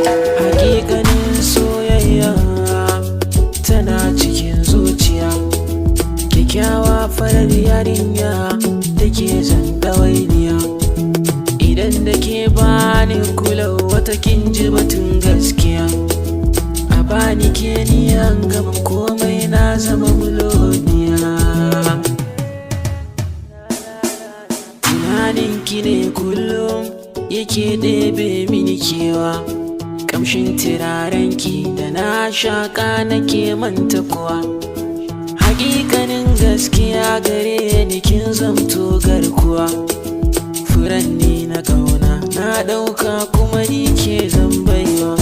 Hakikanin soyayya tana cikin zuciya, kyakkyawa farar yarinya da ke zan ɗawainiya. Idan da ke bani kula wata kin ji batun gaskiya, a bani ke niyan gama komai na zama muloniya. Tunaninki ne kullum yake ɗebe mini kewa, kamshin turarenki da na shaƙa nake manta kuwa. Hakikanin gaskiya gare ni kin zamto garkuwa, furanni na ƙauna na ɗauka kuma ni ke zan baiwa.